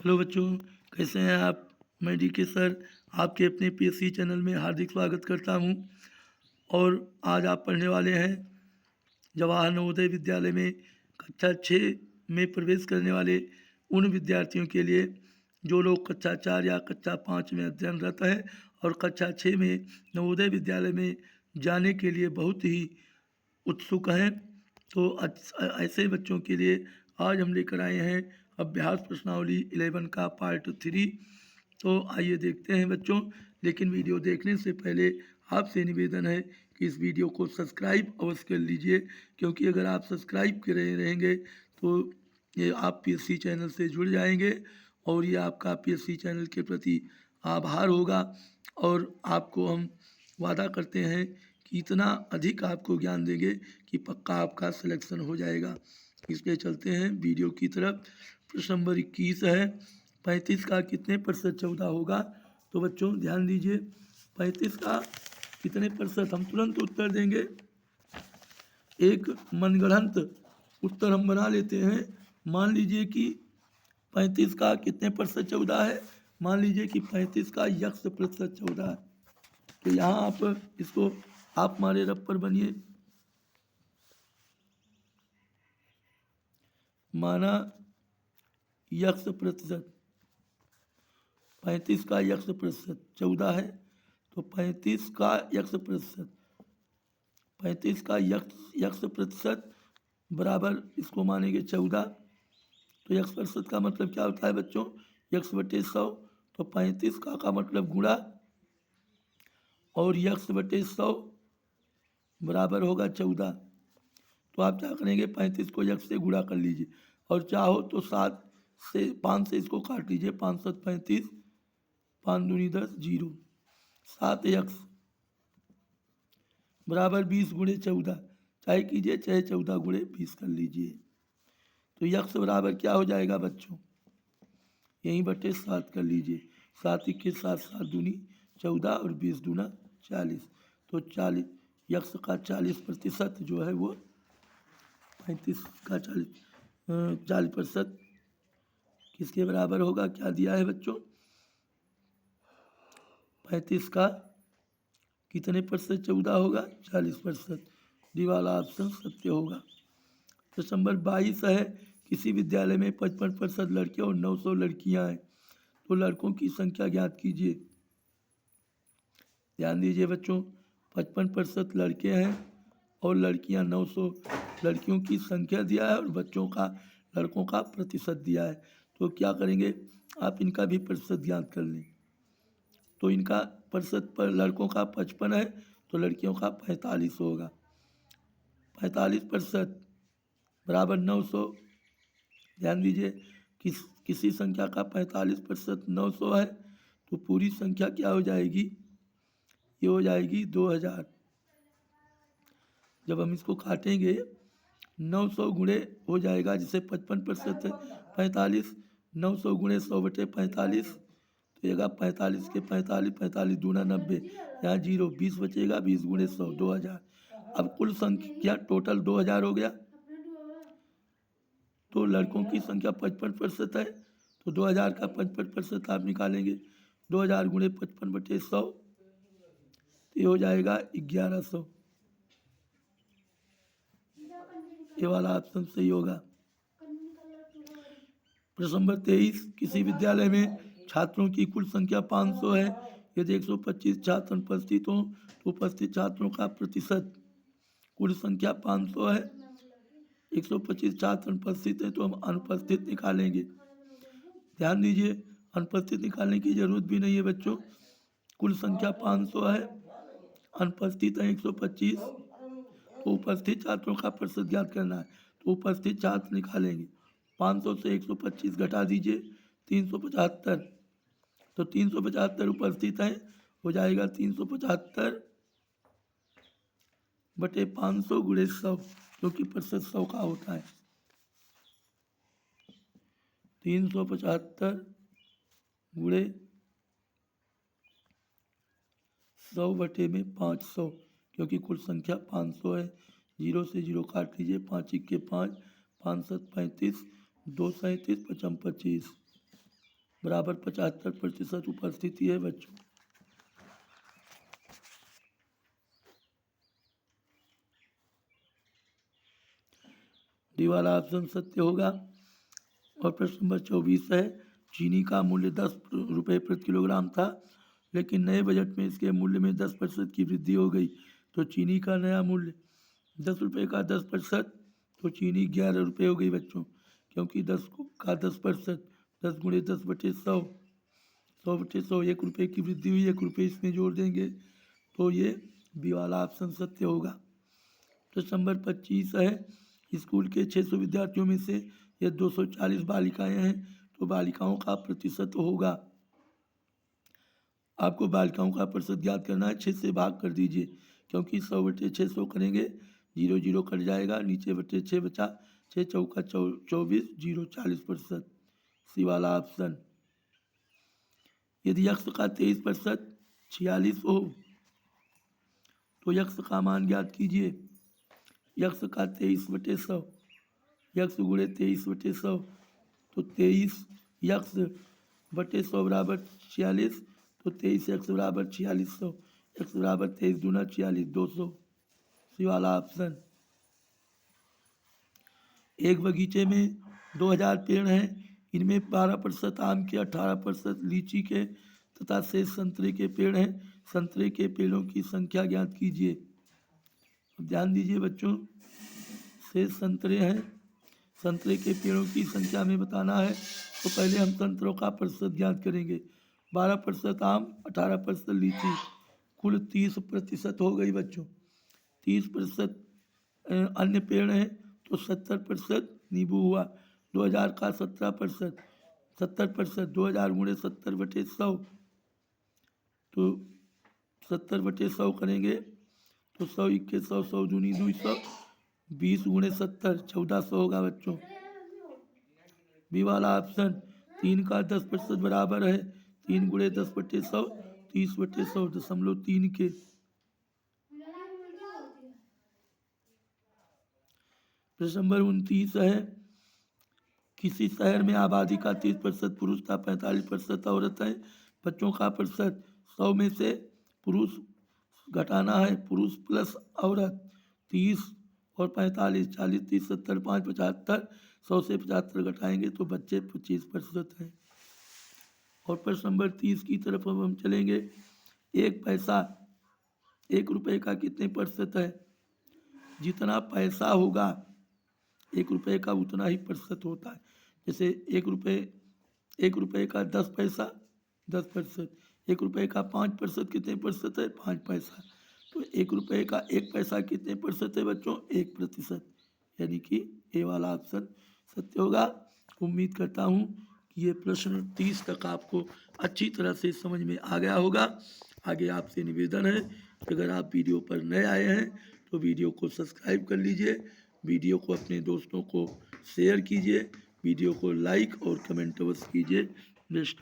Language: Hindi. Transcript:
हेलो बच्चों, कैसे हैं आप। मैं डीके सर आपके अपने पीएससी चैनल में हार्दिक स्वागत करता हूं। और आज आप पढ़ने वाले हैं जवाहर नवोदय विद्यालय में कक्षा 6 में प्रवेश करने वाले उन विद्यार्थियों के लिए जो लोग कक्षा 4 या कक्षा 5 में अध्ययनरत हैं और कक्षा 6 में नवोदय विद्यालय में जाने के लिए बहुत ही उत्सुक हैं। तो ऐसे बच्चों के लिए आज हम लेकर आए हैं अभ्यास प्रश्नावली 11 का पार्ट 3। तो आइए देखते हैं बच्चों, लेकिन वीडियो देखने से पहले आपसे निवेदन है कि इस वीडियो को सब्सक्राइब अवश्य कर लीजिए, क्योंकि अगर आप सब्सक्राइब करे रहेंगे तो ये आप पीएससी चैनल से जुड़ जाएंगे और ये आपका पीएससी चैनल के प्रति आभार होगा। और आपको हम वादा करते हैं कि इतना अधिक आपको ज्ञान देंगे कि पक्का आपका सिलेक्शन हो जाएगा। इसलिए चलते हैं वीडियो की तरफ। प्रश्न नंबर 21 है, 35 का कितने प्रतिशत 14 होगा। तो बच्चों ध्यान दीजिए, 35 का कितने प्रतिशत, हम तुरंत उत्तर देंगे। एक मनगढ़ंत उत्तर हम बना लेते हैं। मान लीजिए कि 35 का कितने प्रतिशत 14 है। मान लीजिए कि 35 का यक्ष प्रतिशत 14 है। तो यहाँ आप इसको आप हमारे रब बनिए। माना यक्ष प्रतिशत, 35 का यक्ष प्रतिशत 14 है, तो 35 का यक्ष प्रतिशत, 35 का यक्ष प्रतिशत बराबर इसको मानेंगे 14। तो यक्ष प्रतिशत का मतलब क्या होता है बच्चों, यक्ष बटे 100। तो 35 का मतलब गुणा, और यक्ष बटे 100 बराबर होगा 14। तो आप क्या करेंगे, 35 को यक्ष से गुणा कर लीजिए, और चाहो तो 5 से इसको काट लीजिए। 5 7 35, 5 दूनी 10, 0, 7 यक्ष बराबर 20 गुणे 14। चाहे कीजिए चाहे 14 गुणे 20 कर लीजिए। तो यक्ष बराबर क्या हो जाएगा बच्चों, यहीं बटे 7 कर लीजिए। 7 के साथ 7 दूनी 14 और 20 दूना 40। तो 40 यक्ष का 40% जो है वो 35 का 40% किसके बराबर होगा, क्या दिया है बच्चों, 35 का कितने प्रतिशत 14 होगा, 40%। डी वाला ऑप्शन सत्य होगा। प्रश्न नंबर 22 है, किसी विद्यालय में 55% लड़के और 900 लड़कियां हैं, तो लड़कों की संख्या ज्ञात कीजिए। ध्यान दीजिए बच्चों, 55% लड़के हैं और लड़कियां 900, लड़कियों की संख्या दिया है और बच्चों का लड़कों का प्रतिशत दिया है। तो क्या करेंगे, आप इनका भी प्रतिशत ज्ञात कर लें। तो इनका प्रतिशत पर लड़कों का 55 है तो लड़कियों का 45 होगा। 45% बराबर 900। ध्यान दीजिए, किसी संख्या का 45% 900 है, तो पूरी संख्या क्या हो जाएगी, ये हो जाएगी 2000। जब हम इसको काटेंगे 900 गुणे हो जाएगा, जिसे 55% है 45, 900 गुणे 100 बटे 45, तो येगा 45 के 45, 45 दूना 90, यहाँ 0, 20 बचेगा, 20 गुणे 100 2000। अब कुल संख्या टोटल 2000 हो गया। तो लड़कों की संख्या 55% है, तो 2000 का 55% आप निकालेंगे। 2000 गुणे 55 बटे 100, तो ये हो जाएगा 1100। ये वाला ऑप्शन सही होगा। प्रश्न नंबर 23, किसी विद्यालय में छात्रों की कुल संख्या 500 है। यदि 125 छात्र अनुपस्थित हों तो उपस्थित छात्रों का प्रतिशत, कुल संख्या 500 है, 125 छात्र अनुपस्थित है तो हम अनुपस्थित निकालेंगे। ध्यान दीजिए, अनुपस्थित निकालने की जरूरत भी नहीं है बच्चों। कुल संख्या 500 है, अनुपस्थित है 125, तो उपस्थित छात्रों का प्रतिशत ज्ञात करना है। तो उपस्थित छात्र निकालेंगे। 500 से 125 घटा दीजिए, 375। तो 375 उपस्थित है, हो जाएगा 375 बटे 500 गुणे 100, क्योंकि प्रतिशत 100 का होता है। 375 गुणे 100 बटे में 500, क्योंकि कुल संख्या 500 है। 0 से 0 काट लीजिए, 5 1 के 5, 5 7 35, 2 37, 55 25। बराबर 75% उपस्थिति है बच्चों। डी वाला ऑप्शन सत्य होगा। और प्रश्न नंबर 24 है, चीनी का मूल्य 10 रुपये प्रति किलोग्राम था, लेकिन नए बजट में इसके मूल्य में 10% की वृद्धि हो गई, तो चीनी का नया मूल्य 10 रुपये का 10%, तो चीनी 11 रुपये हो गई बच्चों, क्योंकि 10 का 10%, 10 गुणे 10/100, 100/100, 1 रुपये की वृद्धि हुई, 1 रुपये इसमें जोड़ देंगे, तो ये बी वाला ऑप्शन सत्य होगा। प्रश्न नंबर 25 है, स्कूल के 600 विद्यार्थियों में से यह 240 बालिकाएं हैं, तो बालिकाओं का प्रतिशत होगा। आपको बालिकाओं का प्रतिशत ज्ञात करना है, 6 से भाग कर दीजिए, क्योंकि 100/600 करेंगे, 0 0 कट जाएगा, नीचे बटे 6 बचा, 6 चौका 24, 0 40%, सी वाला ऑप्शन। यदि यक्ष का 23% 46 हो, तो यक्ष का मान ज्ञात कीजिए। यक्ष का 23/100, यक्ष गुणे 23/100, तो 23 यक्ष बटे 100 बराबर 46, तो 23 यक्ष बराबर 4600, यक्ष बराबर 23 दूना 46, 200, सी वाला ऑप्शन। एक बगीचे में 2000 पेड़ हैं, इनमें 12% आम के, 18% लीची के तथा शेष संतरे के पेड़ हैं। संतरे के पेड़ों की संख्या ज्ञात कीजिए। अब ध्यान दीजिए बच्चों, शेष संतरे हैं, संतरे के पेड़ों की संख्या में बताना है, तो पहले हम संतरों का प्रतिशत ज्ञात करेंगे। 12% आम, 18% लीची, कुल 30% हो गई बच्चों। 30% अन्य पेड़ हैं, तो 70% नींबू हुआ। 2000 का 17%, 70%, 2000 गुणे 70/100, तो 70/100 करेंगे, तो 100 इक्के 100, 100 दूनी 200, 20 गुणे 70, 1400 होगा बच्चों। बी वाला ऑप्शन। 3 का 10% बराबर है 3 गुणे 10/100, 30/100, 0.3 के। प्रश्न नंबर 29 है, किसी शहर में आबादी का 30% पुरुष था, 45% औरत है। बच्चों का प्रतिशत 100 में से पुरुष घटाना है, पुरुष प्लस औरत, 30 और 45, 40, 30, 70, 5, 75, 100 से 75 घटाएंगे तो बच्चे 25% हैं। और प्रश्न नंबर 30 की तरफ अब हम चलेंगे। 1 पैसा 1 रुपये का कितने प्रतिशत है? जितना पैसा होगा 1 रुपये का उतना ही प्रतिशत होता है। जैसे 1 रुपये का 10 पैसा 10%, 1 रुपये का 5% कितने प्रतिशत है? 5 पैसा। तो 1 रुपये का 1 पैसा कितने प्रतिशत है बच्चों? 1%, यानी कि ए वाला ऑप्शन सत्य होगा। उम्मीद करता हूँ कि ये प्रश्न 30 तक आपको अच्छी तरह से समझ में आ गया होगा। आगे आपसे निवेदन है कि अगर आप वीडियो पर नए आए हैं तो वीडियो को सब्सक्राइब कर लीजिए, वीडियो को अपने दोस्तों को शेयर कीजिए, वीडियो को लाइक और कमेंट अवश्य कीजिए। Best of